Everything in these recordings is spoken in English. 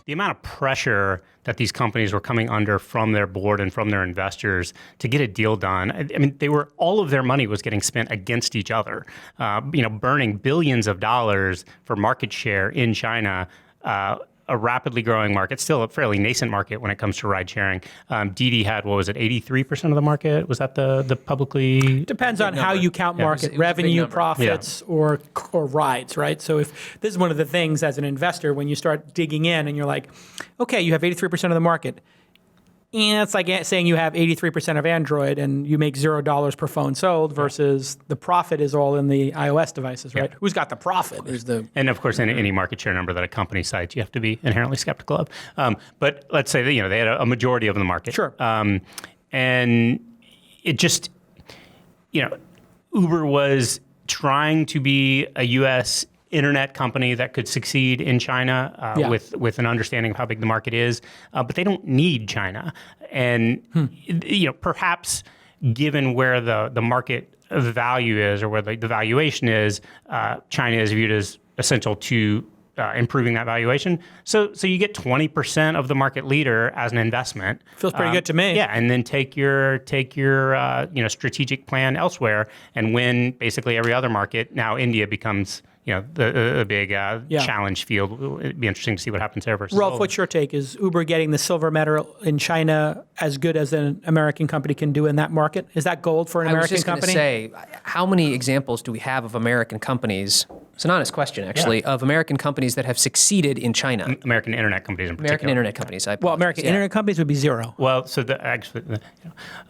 the amount of pressure that these companies were coming under from their board and from their investors to get a deal done. I mean, all of their money was getting spent against each other, burning billions of dollars for market share in China, a rapidly growing market, still a fairly nascent market when it comes to ride sharing. Didi had, 83% of the market? Was that the publicly? Depends on how you count market, revenue, profits, or rides, right? So if this is one of the things as an investor, when you start digging in and you're like, okay, you have 83% of the market. And it's like saying you have 83% of Android and you make $0 per phone sold versus the profit is all in the iOS devices, right? Who's got the profit? And of course, in any market share number that a company cites, you have to be inherently skeptical of. But let's say that they had a majority of the market. Sure. And it just, Uber was trying to be a U.S. internet company that could succeed in China with an understanding of how big the market is, but they don't need China. And perhaps given where the market value is or where the valuation is, China is viewed as essential to improving that valuation. So you get 20% of the market leader as an investment. Feels pretty good to me. Yeah, and then take your strategic plan elsewhere and win basically every other market. Now India becomes the big challenge field. It'd be interesting to see what happens there versus Rolfe, what's your take? Is Uber getting the silver medal in China as good as an American company can do in that market? Is that gold for an American company? I was just going to say, how many examples do we have of American companies? It's an honest question, actually, of American companies that have succeeded in China. American internet companies in particular. American internet companies. American internet companies would be zero. Well, so the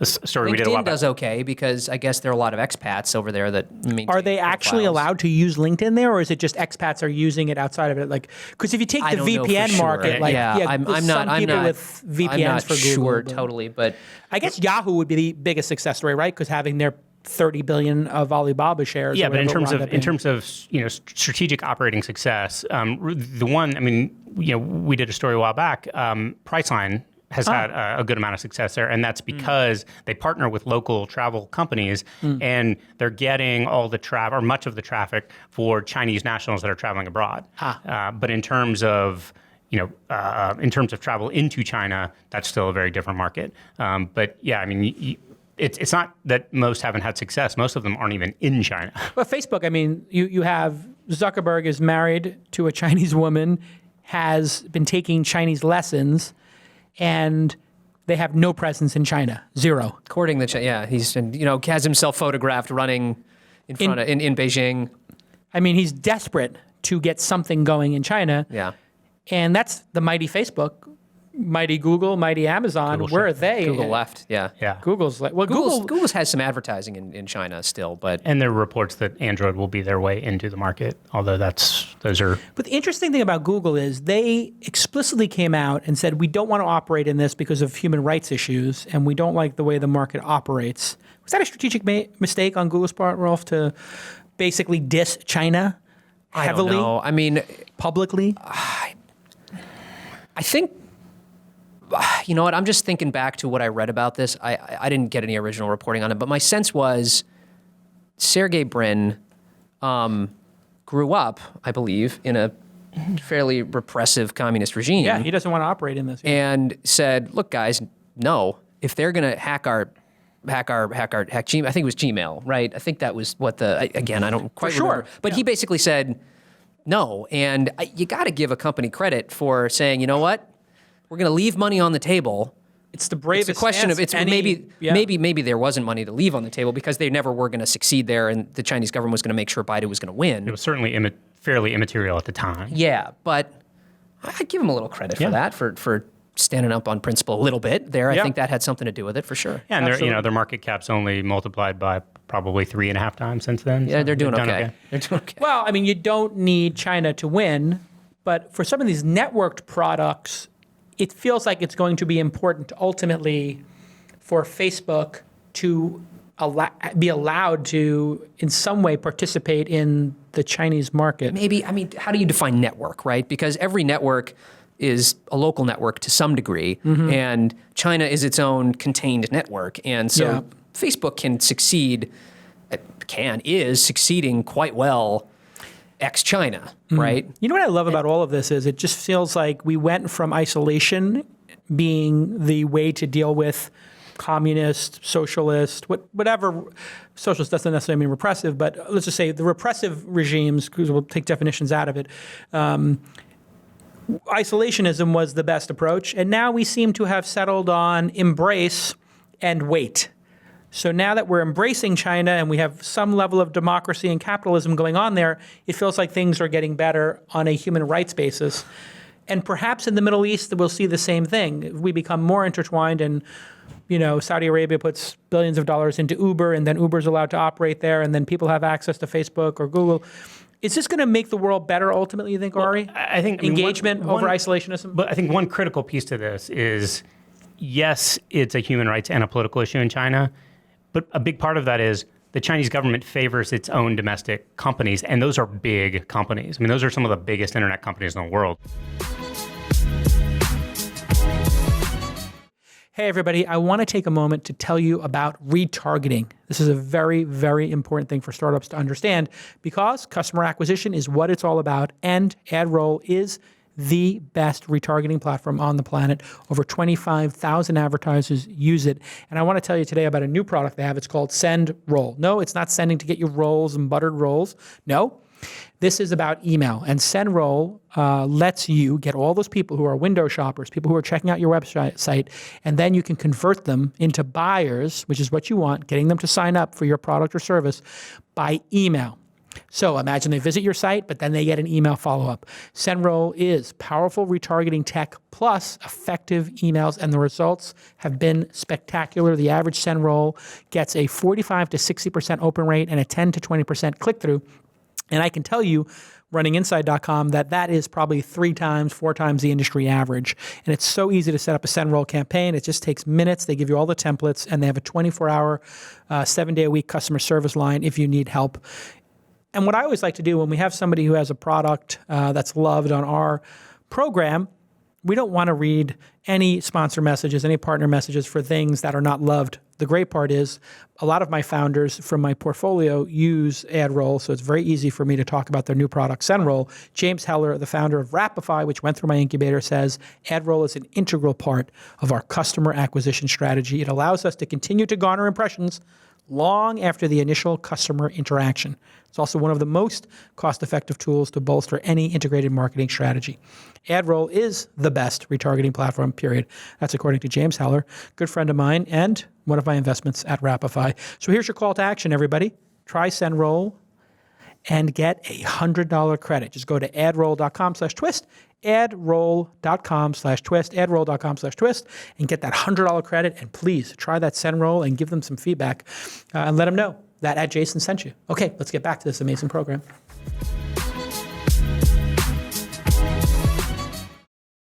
story LinkedIn we did a lot does okay because I guess there are a lot of expats over there that maintain Are they actually profiles. allowed to use LinkedIn there, or is it just expats are using it outside of it? Like, because if you take the VPN market, I'm not with VPNs I'm not for Google, sure totally, but I guess Yahoo would be the biggest success story, right? Because having their 30 billion of Alibaba shares. Yeah, but in terms of strategic operating success, the one, we did a story a while back. Priceline has had a good amount of success there, and that's because they partner with local travel companies, and they're getting all the traffic or much of the traffic for Chinese nationals that are traveling abroad. But in terms of travel into China, that's still a very different market. But yeah, it's not that most haven't had success. Most of them aren't even in China. But Facebook, you have Zuckerberg is married to a Chinese woman, has been taking Chinese lessons, and they have no presence in China, zero. According to he's has himself photographed running in Beijing. He's desperate to get something going in China. Yeah, and that's the mighty Facebook. Mighty Google, mighty Amazon, where are they? Google left, yeah. Google's like, Google's has some advertising in China still, but... And there are reports that Android will be their way into the market, although those are... But the interesting thing about Google is they explicitly came out and said, we don't want to operate in this because of human rights issues, and we don't like the way the market operates. Was that a strategic mistake on Google's part, Rolfe, to basically diss China heavily? I don't know. Publicly? I think... You know what? I'm just thinking back to what I read about this. I didn't get any original reporting on it, but my sense was Sergey Brin grew up, I believe, in a fairly repressive communist regime. Yeah, he doesn't want to operate in this. And said, look, guys, no. If they're going to hack Gmail, I think it was Gmail, right? I think that was what again, I don't quite remember. But he basically said no. And you got to give a company credit for saying, you know what? We're going to leave money on the table. It's the bravest. It's a question of maybe there wasn't money to leave on the table because they never were going to succeed there, and the Chinese government was going to make sure Baidu was going to win. It was certainly fairly immaterial at the time. Yeah, but I give them a little credit for that for standing up on principle a little bit there. I think that had something to do with it for sure. Yeah, and their market cap's only multiplied by probably 3.5 times since then. Yeah, so they're doing okay. They're doing okay. Well, you don't need China to win, but for some of these networked products, it feels like it's going to be important ultimately for Facebook to be allowed to, in some way, participate in the Chinese market. Maybe, how do you define network, right? Because every network is a local network to some degree, and China is its own contained network. And so Facebook is succeeding quite well ex-China, right? You know what I love about all of this is it just feels like we went from isolation being the way to deal with communist, socialist, whatever. Socialist doesn't necessarily mean repressive, but let's just say the repressive regimes, because we'll take definitions out of it. Isolationism was the best approach, and now we seem to have settled on embrace and wait. So now that we're embracing China and we have some level of democracy and capitalism going on there, it feels like things are getting better on a human rights basis. And perhaps in the Middle East, we'll see the same thing. If we become more intertwined and, Saudi Arabia puts billions of dollars into Uber, and then Uber's allowed to operate there, and then people have access to Facebook or Google. Is this going to make the world better ultimately, you think, Ari? I think engagement over isolationism? But I think one critical piece to this is, yes, it's a human rights and a political issue in China, but a big part of that is the Chinese government favors its own domestic companies, and those are big companies. I mean, those are some of the biggest internet companies in the world. Hey, everybody, I want to take a moment to tell you about retargeting. This is a very, very important thing for startups to understand because customer acquisition is what it's all about, and AdRoll is the best retargeting platform on the planet. Over 25,000 advertisers use it. And I want to tell you today about a new product they have. It's called Send Roll. No, it's not sending to get you rolls and buttered rolls. No. This is about email, and SendRoll lets you get all those people who are window shoppers, people who are checking out your website, and then you can convert them into buyers, which is what you want, getting them to sign up for your product or service by email. So imagine they visit your site, but then they get an email follow-up. SendRoll is powerful retargeting tech plus effective emails, and the results have been spectacular. The average SendRoll gets a 45 to 60% open rate and a 10 to 20% click-through. And I can tell you, running Inside.com, that is probably 4 times the industry average. And it's so easy to set up a SendRoll campaign. It just takes minutes. They give you all the templates, and they have a 24-hour, 7-day-a-week customer service line if you need help. And what I always like to do when we have somebody who has a product that's loved on our program, we don't want to read any sponsor messages, any partner messages for things that are not loved. The great part is a lot of my founders from my portfolio use AdRoll, so it's very easy for me to talk about their new product, SendRoll. James Heller, the founder of Rapify, which went through my incubator, says AdRoll is an integral part of our customer acquisition strategy. It allows us to continue to garner impressions long after the initial customer interaction. It's also one of the most cost-effective tools to bolster any integrated marketing strategy. AdRoll is the best retargeting platform, period. That's according to James Heller, good friend of mine and one of my investments at Rapify. So here's your call to action, everybody. Try SendRoll and get a $100 credit. Just go to adroll.com/twist, adroll.com/twist, adroll.com/twist, and get that $100 credit. And please try that SendRoll and give them some feedback and let them know that Jason sent you. Okay, let's get back to this amazing program.